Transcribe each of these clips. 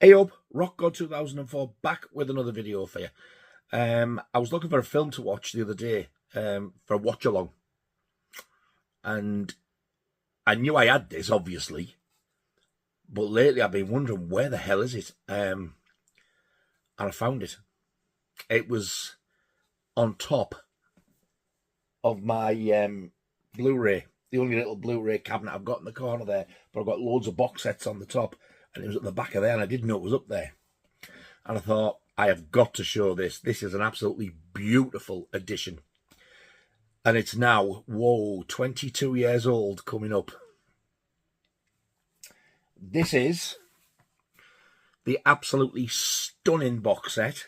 Hey up, Rock God 2004 back with another video for you. I was looking for a film to watch the other day for a watch along, and I knew I had this obviously, but lately I've been wondering where the hell is it, and I found it. It was on top of my Blu-ray, the only little Blu-ray cabinet I've got in the corner there, but I've got loads of box sets on the top, and it was at the back of there, and I didn't know it was up there. And I thought, I have got to show this. This is an absolutely beautiful edition. And it's now, 22 years old coming up. This is the absolutely stunning box set,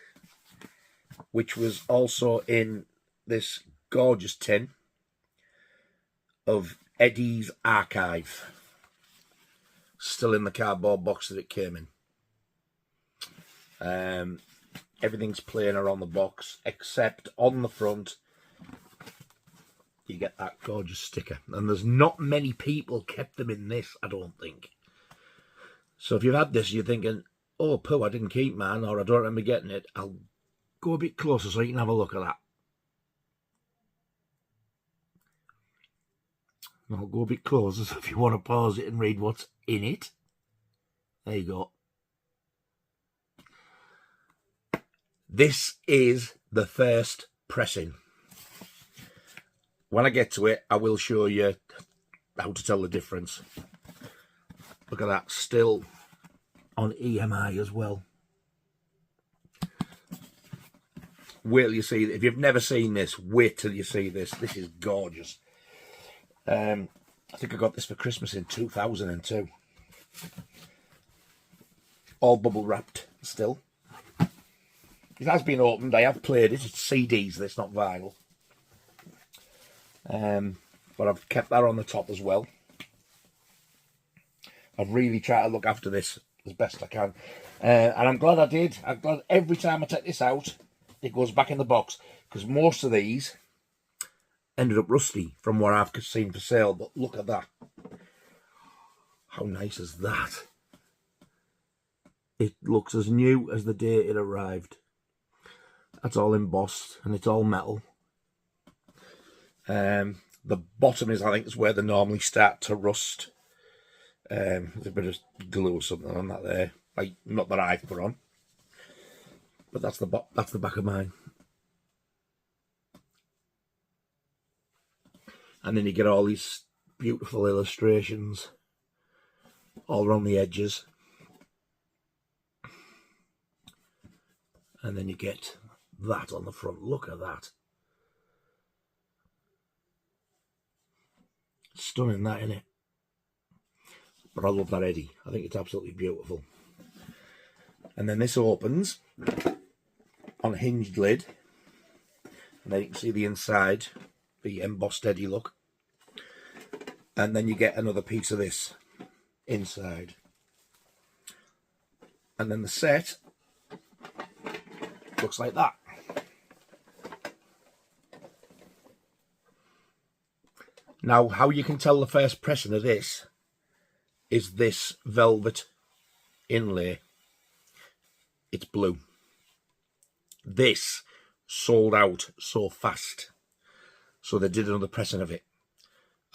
which was also in this gorgeous tin of Eddie's Archive. Still in the cardboard box that it came in. Everything's plain around the box, except on the front you get that gorgeous sticker, and there's not many people kept them in this, I don't think. So if you've had this, you're thinking, oh poo, I didn't keep mine, or I don't remember getting it. I'll go a bit closer so you can have a look at that. I'll go a bit closer so if you want to pause it and read what's in it. There you go. This is the first pressing. When I get to it, I will show you how to tell the difference. Look at that, still on EMI as well. Wait till you see it. If you've never seen this, wait till you see this. This is gorgeous. I think I got this for Christmas in 2002. All bubble wrapped still. It has been opened. I have played it. It's CDs, this, not vinyl. But I've kept that on the top as well. I've really tried to look after this as best I can. And I'm glad I did. I'm glad every time I take this out, it goes back in the box. Because most of these ended up rusty from what I've seen for sale. But look at that. How nice is that? It looks as new as the day it arrived. That's all embossed and it's all metal. The bottom is, I think, is where they normally start to rust. There's a bit of glue or something on that there, like not that I've put on, but that's the back of mine. And then you get all these beautiful illustrations all around the edges, and then you get that on the front. Look at that. Stunning, that, isn't it? But I love that Eddie. I think it's absolutely beautiful. And then this opens on a hinged lid, and then you can see the inside, the embossed Eddie look. And then you get another piece of this inside. And then the set looks like that. Now, how you can tell the first pressing of this is this velvet inlay. It's blue. This sold out so fast, so they did another pressing of it.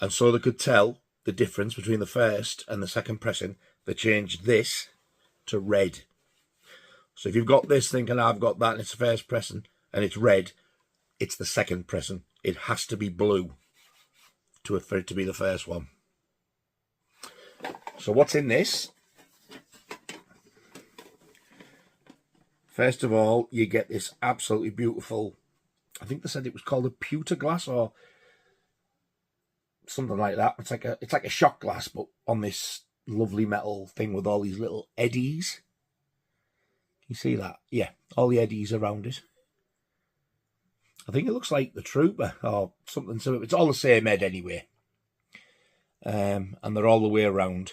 And so they could tell the difference between the first and the second pressing. They changed this to red. So if you've got this thinking, I've got that and it's the first pressing and it's red, it's the second pressing. It has to be blue for it to be the first one. So what's in this? First of all, you get this absolutely beautiful, I think they said it was called a pewter glass or something like that. It's like a shot glass, but on this lovely metal thing with all these little eddies. You see that? Yeah, all the eddies around it. I think it looks like the Trooper or something similar. It's all the same head anyway. And they're all the way around.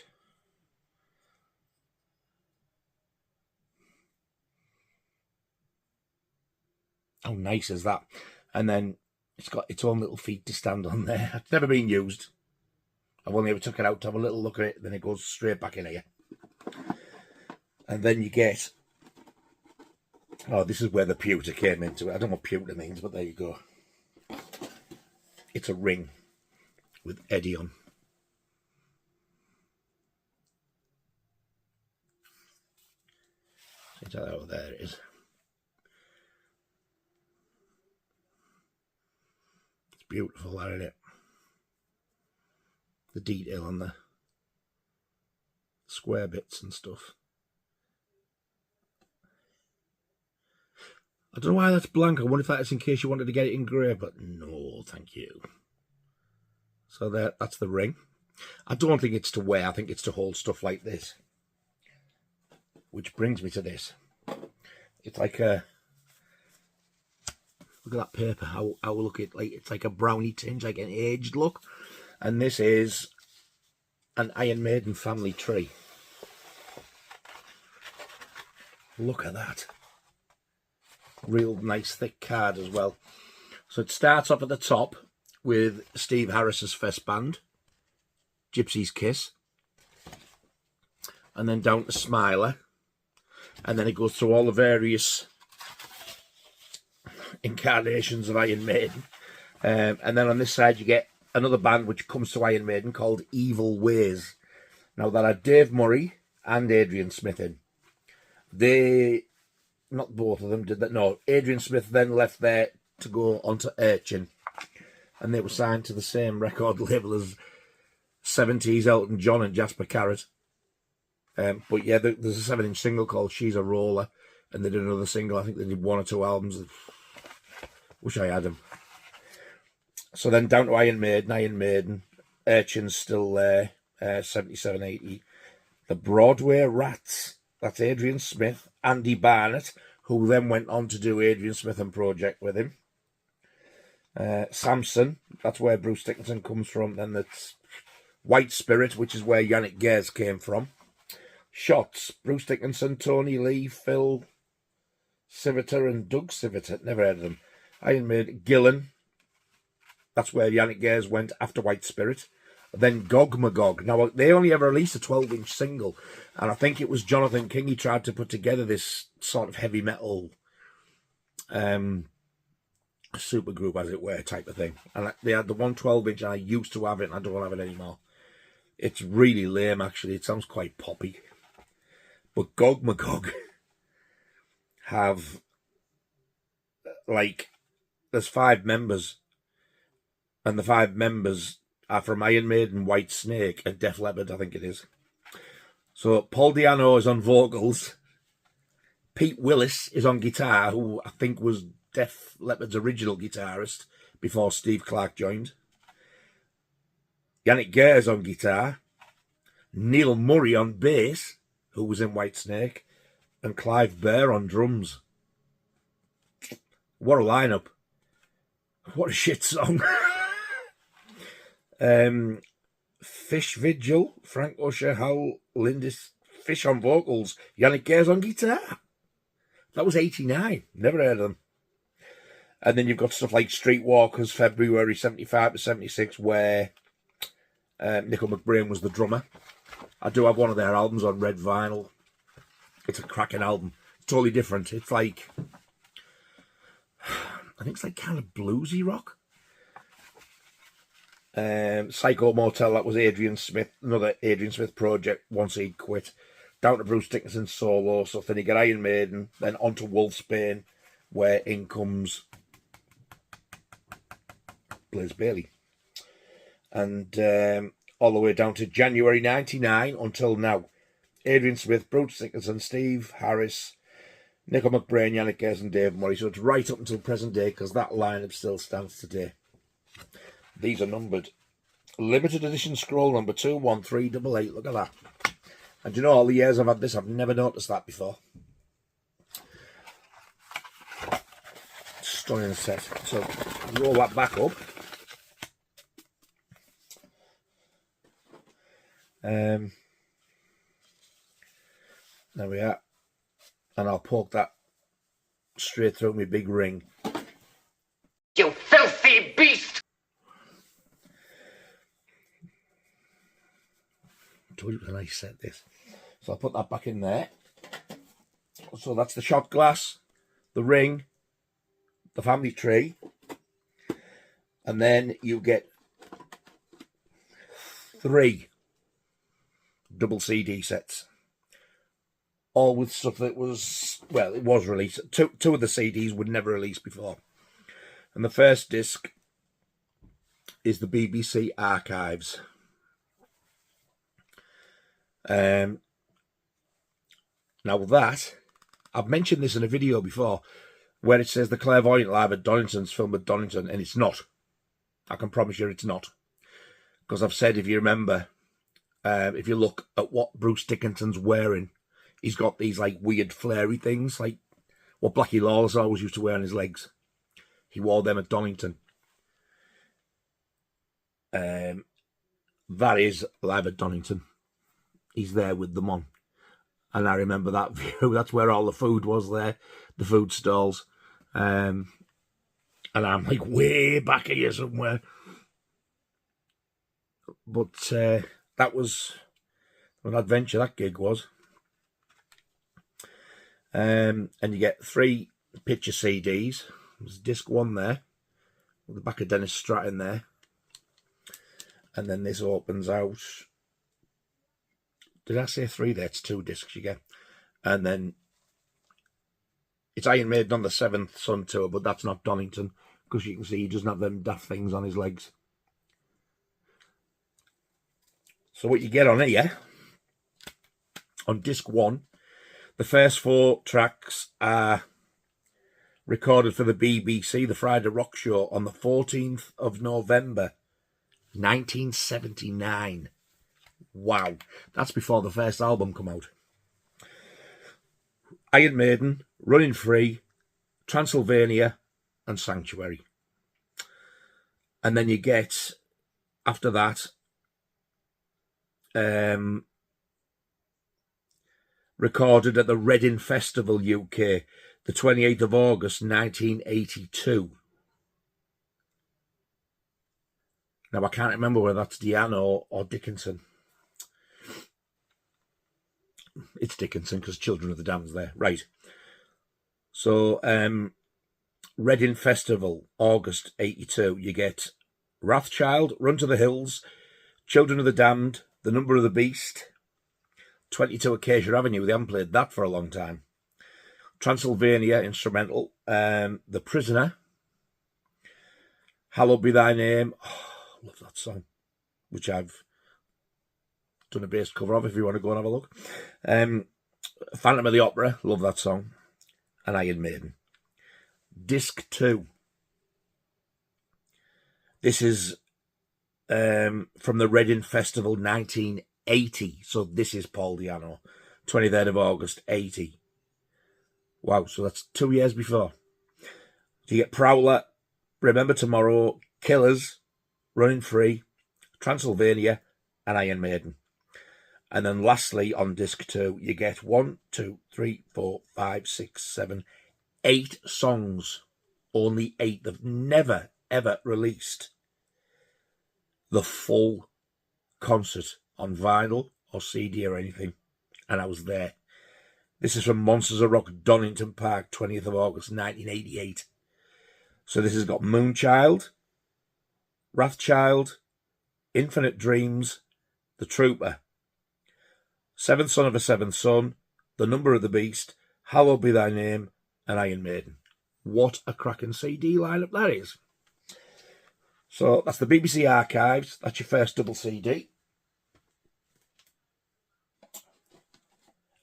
How nice is that? And then it's got its own little feet to stand on there. It's never been used. I've only ever took it out to have a little look at it, then it goes straight back in here. And then you get, oh, this is where the pewter came into it. I don't know what pewter means, but there you go. It's a ring with Eddie on. Oh, there it is. It's beautiful, that, isn't it? The detail on the square bits and stuff. I don't know why that's blank. I wonder if that's in case you wanted to get it engraved, but no, thank you. So that's the ring. I don't think it's to wear. I think it's to hold stuff like this. Which brings me to this. It's like a, look at that paper. How look it like? It's like a brownie tinge, like an aged look. And this is an Iron Maiden family tree. Look at that. Real nice thick card as well. So it starts off at the top with Steve Harris's Fest Band, Gypsy's Kiss, and then down to Smiler, and then it goes through all the various incarnations of Iron Maiden, and then on this side you get another band which comes to Iron Maiden called Evil Ways. Now that had Dave Murray and Adrian Smith in. They, not both of them did that, no, Adrian Smith then left there to go on to Urchin, and they were signed to the same record label as 70s Elton John and Jasper Carrot. But yeah, there's a 7-inch single called She's a Roller, and they did another single. I think they did 1 or 2 albums. Wish I had them. So then down to Iron Maiden, Urchin's still there, 77, 80. The Broadway Rats, that's Adrian Smith, Andy Barnett, who then went on to do Adrian Smith and Project with him. Samson, that's where Bruce Dickinson comes from. Then that's White Spirit, which is where Yannick Gers came from. Shots, Bruce Dickinson, Tony Lee, Phil Civiter and Doug Civiter, never heard of them. Iron Maiden, Gillan, that's where Yannick Gers went after White Spirit. Then Gog Magog. Now, they only ever released a 12-inch single, and I think it was Jonathan King. He tried to put together this sort of heavy metal super group, as it were, type of thing. And they had the 112-inch, and I used to have it, and I don't have it anymore. It's really lame, actually. It sounds quite poppy. But Gog Magog have, like, there's 5 members, and the 5 members are from Iron Maiden, White Snake, and Def Leppard, I think it is. So Paul Di'Anno is on vocals. Pete Willis is on guitar, who I think was Def Leppard's original guitarist before Steve Clark joined. Yannick Gers on guitar. Neil Murray on bass, who was in White Snake. And Clive Burr on drums. What a lineup. What a shit song. Fish Vigil, Frank Usher, Hal Lindis, Fish on vocals, Yannick Gers on guitar. That was 89. Never heard of them. And then you've got stuff like Streetwalkers, February 75 to 76, where Nico McBrain was the drummer. I do have one of their albums on red vinyl. It's a cracking album. It's totally different. It's like, I think it's like kind of bluesy rock. Psycho Motel, that was Adrian Smith, another Adrian Smith project once he'd quit. Down to Bruce Dickinson's solo stuff. Then you get Iron Maiden, then on to Wolfsbane, where in comes Blaze Bayley. And all the way down to January 99 until now. Adrian Smith, Bruce Dickinson, Steve Harris, Nico McBrain, Yannick Gers and Dave Murray. So it's right up until present day, because that lineup still stands today. These are numbered. Limited edition scroll number 21388. Look at that. And you know, all the years I've had this, I've never noticed that before. Stunning set. So roll that back up. There we are. And I'll poke that straight through my big ring. You filthy beast! I told you it was a nice set, this. So I'll put that back in there. So that's the shot glass, the ring, the family tree, and then you get 3 double CD sets, all with stuff that was, well, it was released. Two of the CDs were never released before. And the first disc is the BBC Archives. Now that, I've mentioned this in a video before, where it says the Clairvoyant Live at Donington's film at Donington, and it's not. I can promise you it's not. Because I've said, if you remember, if you look at what Bruce Dickinson's wearing, he's got these like weird flary things, like what Blackie Lawless always used to wear on his legs. He wore them at Donington. That is Live at Donington. He's there with them on. And I remember that view. That's where all the food was there, the food stalls. And I'm like way back here somewhere. But that was an adventure, that gig was. And you get 3 picture CDs. There's disc 1 there, with the back of Dennis Stratton there. And then this opens out. Did I say 3 there? It's 2 discs you get. And then it's Iron Maiden on the 7th Sun tour, but that's not Donington, because you can see he doesn't have them daft things on his legs. So what you get on here, on disc 1, the first 4 tracks are recorded for the BBC, the Friday Rock Show, on the 14th of November, 1979. Wow, that's before the first album come out. Iron Maiden, Running Free, Transylvania, and Sanctuary. And then you get, after that, recorded at the Reading Festival, UK, the 28th of August, 1982. Now, I can't remember whether that's Deanne or Dickinson. It's Dickinson, because Children of the Damned's there. Right. So, Reading Festival, August 82. You get Wrathchild, Run to the Hills, Children of the Damned, The Number of the Beast, 22 Acacia Avenue. They haven't played that for a long time. Transylvania, instrumental. The Prisoner, Hallowed Be Thy Name. Oh, I love that song, which I've done a bass cover of if you want to go and have a look. Phantom of the Opera, love that song. And Iron Maiden. Disc 2. This is from the Reading Festival 1980. So this is Paul Di'Anno, 23rd of August 80. Wow, so that's 2 years before. So you get Prowler, Remember Tomorrow, Killers, Running Free, Transylvania, and Iron Maiden. And then lastly, on disc 2, you get 1, 2, 3, 4, 5, 6, 7, 8 songs. Only 8. They've never, ever released the full concert on vinyl or CD or anything. And I was there. This is from Monsters of Rock, Donington Park, 20th of August, 1988. So this has got Moonchild, Wrathchild, Infinite Dreams, The Trooper, Seventh Son of a Seventh Son, The Number of the Beast, Hallowed Be Thy Name, and Iron Maiden. What a cracking CD lineup that is. So that's the BBC Archives. That's your first double CD.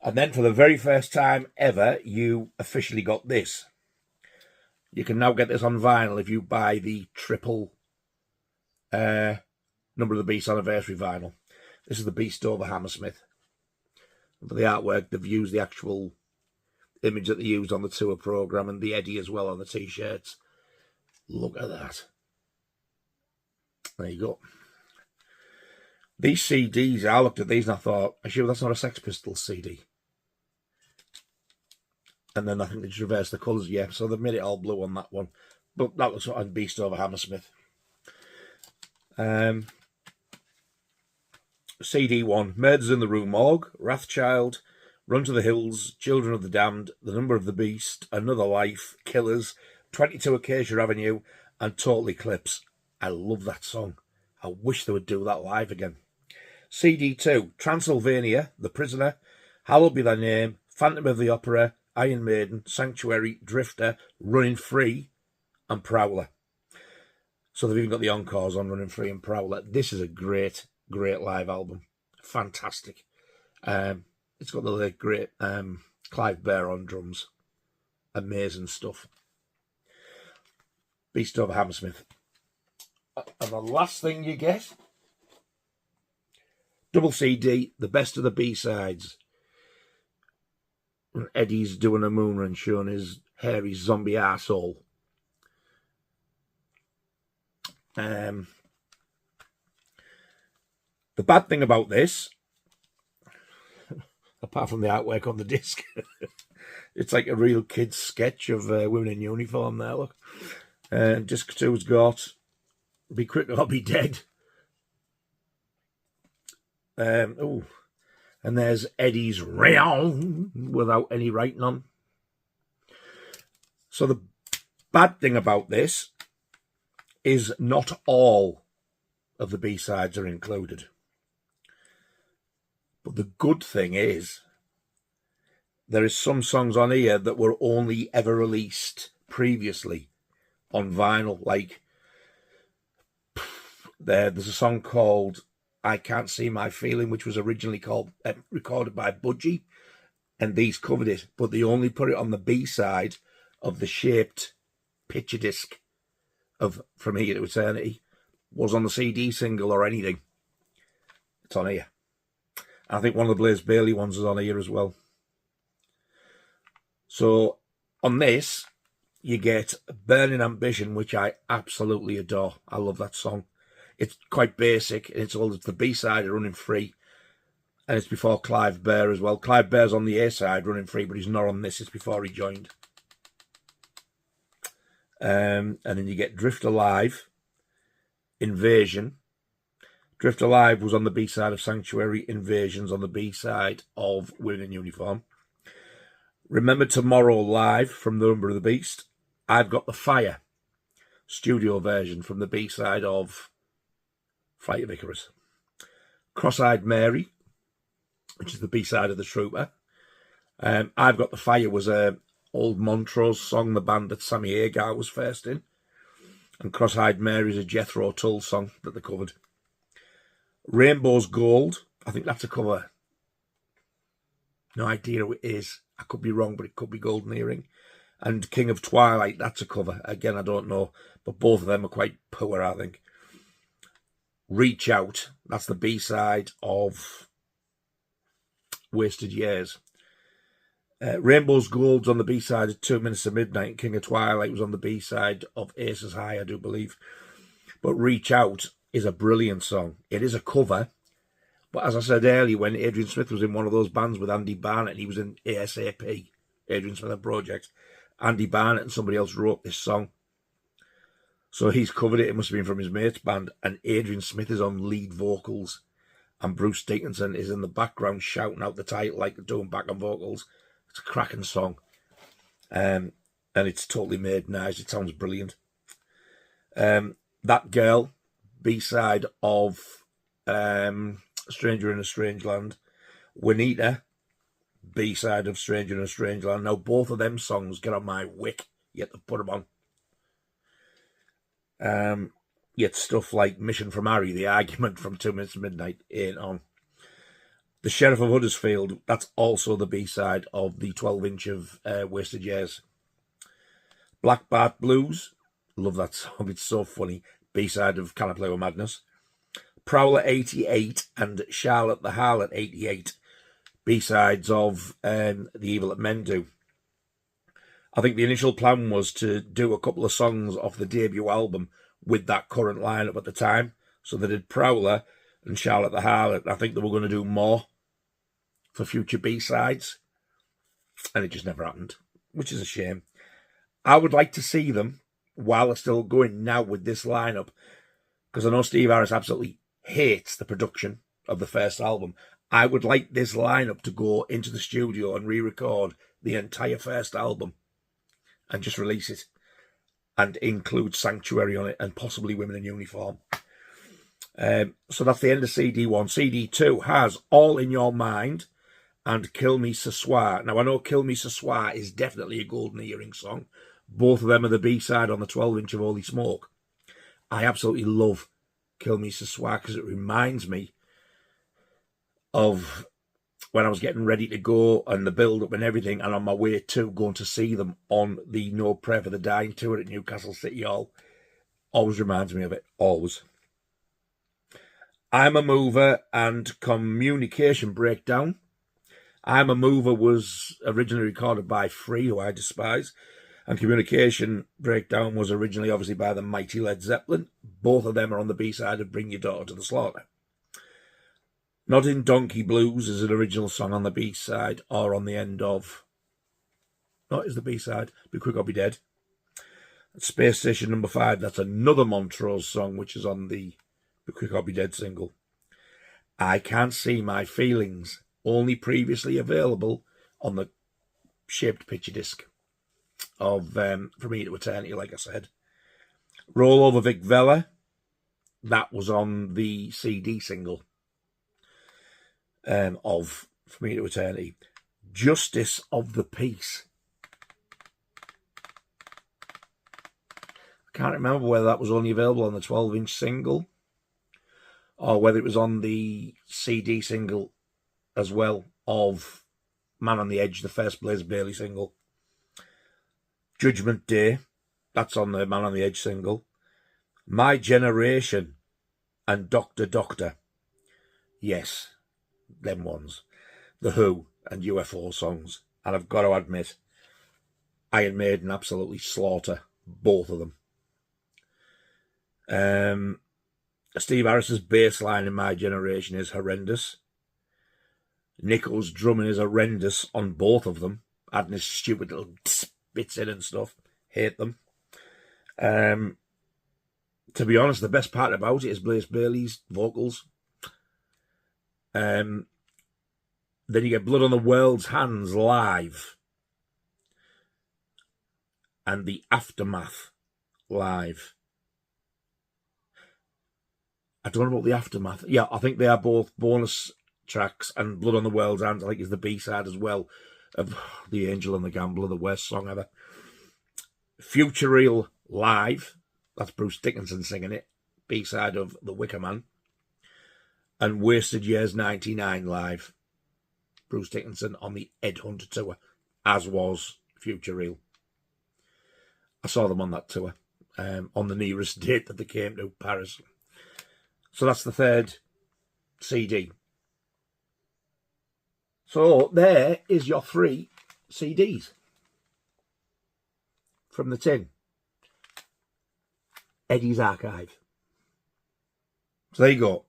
And then for the very first time ever, you officially got this. You can now get this on vinyl if you buy the triple Number of the Beast anniversary vinyl. This is the Beast over Hammersmith. For the artwork, they've used the actual image that they used on the tour programme and the Eddie as well on the T-shirts. Look at that. There you go. These CDs, I looked at these and I thought, I'm sure that's not a Sex Pistols CD. And then I think they just reversed the colours, yeah. So they've made it all blue on that one. But that looks on Beast over Hammersmith. CD1, Murders in the Rue Morgue, Wrathchild, Run to the Hills, Children of the Damned, The Number of the Beast, Another Life, Killers, 22 Acacia Avenue, and Total Eclipse. I love that song. I wish they would do that live again. CD2, Transylvania, The Prisoner, Hallowed Be Thy Name, Phantom of the Opera, Iron Maiden, Sanctuary, Drifter, Running Free, and Prowler. So they've even got the encores on Running Free and Prowler. This is a great, great live album. Fantastic. It's got the late great Clive Bear on drums. Amazing stuff. Beast over Hammersmith. And the last thing you get, double CD, the best of the B-sides. Eddie's doing a moon run showing his hairy zombie arsehole. The bad thing about this, apart from the artwork on the disc, it's like a real kid's sketch of women in uniform there, look. Disc 2's got Be Quick or Be Dead. And there's Eddie's Rayon without any writing on. So the bad thing about this is not all of the B-sides are included. But the good thing is there is some songs on here that were only ever released previously on vinyl. Like there's a song called I Can't See My Feeling, which was originally recorded by Budgie, and these covered it, but they only put it on the B-side of the shaped picture disc of From Here to Eternity. Was on the CD single or anything. It's on here. I think one of the Blaze Bayley ones is on here as well. So on this, you get Burning Ambition, which I absolutely adore. I love that song. It's quite basic. It's the B-side of Running Free. And it's before Clive Bear as well. Clive Bear's on the A-side, Running Free, but he's not on this. It's before he joined. And then you get Drift Alive, Invasion. Drift Alive was on the B-side of Sanctuary. Invasion's on the B-side of Women in Uniform. Remember Tomorrow live from The Number of the Beast. I've Got the Fire, studio version from the B-side of Flight of Icarus. Cross-Eyed Mary, which is the B-side of The Trooper. I've Got the Fire was a old Montrose song, the band that Sammy Hagar was first in. And Cross-Eyed Mary is a Jethro Tull song that they covered. Rainbow's Gold, I think that's a cover. No idea who it is. I could be wrong, but it could be Golden Earring. And King of Twilight, that's a cover. Again, I don't know, but both of them are quite poor, I think. Reach Out, that's the B-side of Wasted Years. Rainbow's Gold's on the B-side of 2 Minutes to Midnight. King of Twilight was on the B-side of Aces High, I do believe. But Reach Out is a brilliant song. It is a cover. But as I said earlier, when Adrian Smith was in one of those bands with Andy Barnett, and he was in ASAP, Adrian Smith and Project, Andy Barnett and somebody else wrote this song. So he's covered it. It must have been from his mate's band. And Adrian Smith is on lead vocals. And Bruce Dickinson is in the background shouting out the title like they're doing backing vocals. It's a cracking song. And it's totally made nice. It sounds brilliant. That Girl, B-side of Stranger in a Strange Land. Juanita, B-side of Stranger in a Strange Land. Now, both of them songs get on my wick. Yet to put them on. Yet stuff like Mission from Harry, The Argument from 2 Minutes to Midnight ain't on. The Sheriff of Huddersfield, that's also the B-side of the 12-inch of Wasted Years. Black Bart Blues, love that song, it's so funny. B-side of Can I Play With Madness. Prowler 88 and Charlotte the Harlot 88, B-sides of The Evil That Men Do. I think the initial plan was to do a couple of songs off the debut album with that current lineup at the time. So they did Prowler and Charlotte the Harlot. I think they were going to do more for future B-sides. And it just never happened, which is a shame. I would like to see them while they're still going now with this lineup, because I know Steve Harris absolutely hates the production of the first album. I would like this lineup to go into the studio and re-record the entire first album and just release it and include Sanctuary on it and possibly Women in Uniform. So that's the end of CD1. CD2 has All in Your Mind and Kill Me Ce Soir. Now, I know Kill Me Ce Soir is definitely a Golden Earring song. Both of them are the B-side on the 12-inch of Holy Smoke. I absolutely love Kill Me Ce Soir because it reminds me of when I was getting ready to go and the build-up and everything, and on my way to going to see them on the No Prayer for the Dying tour at Newcastle City Hall. Always reminds me of it, always. I'm a Mover and Communication Breakdown. I'm a Mover was originally recorded by Free, who I despise, and Communication Breakdown was originally obviously by the mighty Led Zeppelin. Both of them are on the B-side of Bring Your Daughter to the Slaughter. Nodding Donkey Blues is an original song on the B-side or on the end of... No, it's the B-side. Be Quick or Be Dead. Space Station number 5, that's another Montrose song, which is on the Be Quick or Be Dead single. I Can't See My Feelings, only previously available on the shaped picture disc of From Here to Eternity, like I said. Roll Over Vic Vella, that was on the CD single of From Here to Eternity. Justice of the Peace. I can't remember whether that was only available on the 12-inch single or whether it was on the CD single as well of Man on the Edge, the first Blaze Bayley single. Judgment Day, that's on the Man on the Edge single. My Generation and Doctor Doctor. Yes, them ones. The Who and UFO songs. And I've got to admit, Iron Maiden absolutely slaughter both of them. Steve Harris's bass line in My Generation is horrendous. Nico's drumming is horrendous on both of them. Adding his stupid little bits in and stuff. Hate them. To be honest, the best part about it is Blaze Bayley's vocals. Then you get Blood on the World's Hands live. And the Aftermath live. I don't know about the Aftermath. Yeah, I think they are both bonus tracks, and Blood on the World's Hands, I think, is the B-side as well of The Angel and the Gambler, the worst song ever. Future Real live, that's Bruce Dickinson singing it, B-side of The Wicker Man. And Wasted Years 99 live, Bruce Dickinson on the Ed Hunter tour, as was Future Real. I saw them on that tour, on the nearest date that they came to, Paris. So that's the third CD. So there is your 3 CDs from the tin. Eddie's Archive. So there you go.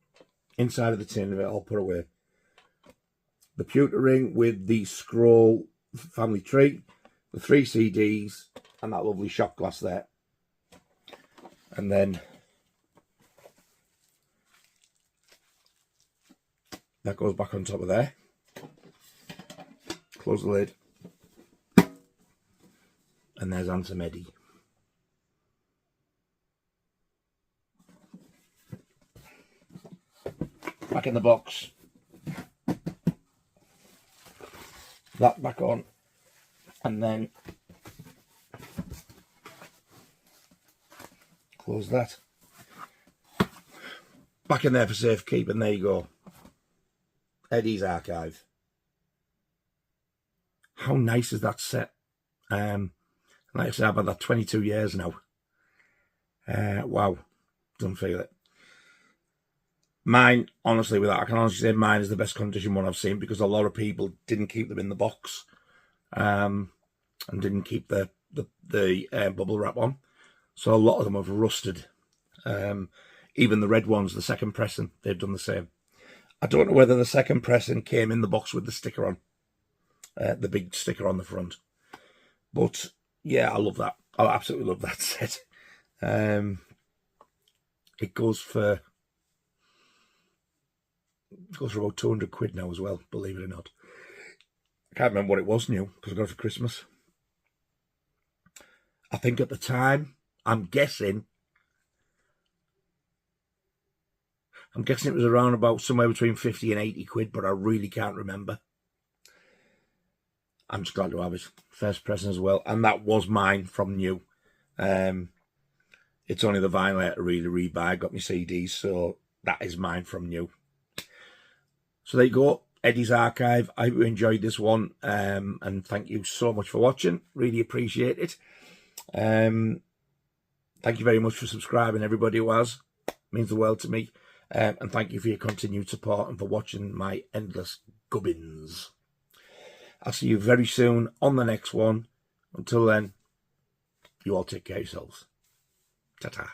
Inside of the tin of it, I'll put away. The pewter ring with the scroll family tree, the 3 CDs, and that lovely shot glass there. And then that goes back on top of there. Close the lid. And there's Anthem Eddie. Back in the box. That back on. And then close that. Back in there for safekeeping. And there you go. Eddie's Archive. How nice is that set? Like I said, I've had that 22 years now. Wow. Don't feel it. Mine, honestly, with that, I can honestly say mine is the best condition one I've seen, because a lot of people didn't keep them in the box and didn't keep the bubble wrap on. So a lot of them have rusted. Even the red ones, the second pressing, they've done the same. I don't know whether the second pressing came in the box with the sticker on. The big sticker on the front. But, yeah, I love that. I absolutely love that set. It goes for It goes for about 200 quid now as well, believe it or not. I can't remember what it was new, because I got it for Christmas. I think at the time, I'm guessing it was around about somewhere between 50 and 80 quid, but I really can't remember. I'm just glad to have it. First present as well. And that was mine from new. It's only the vinyl I had to really rebuy. I got my CDs, so that is mine from new. So there you go. Eddie's Archive. I hope you enjoyed this one. And thank you so much for watching. Really appreciate it. Thank you very much for subscribing, everybody who has. It means the world to me. And thank you for your continued support and for watching my endless gubbins. I'll see you very soon on the next one. Until then, you all take care of yourselves. Ta-ta.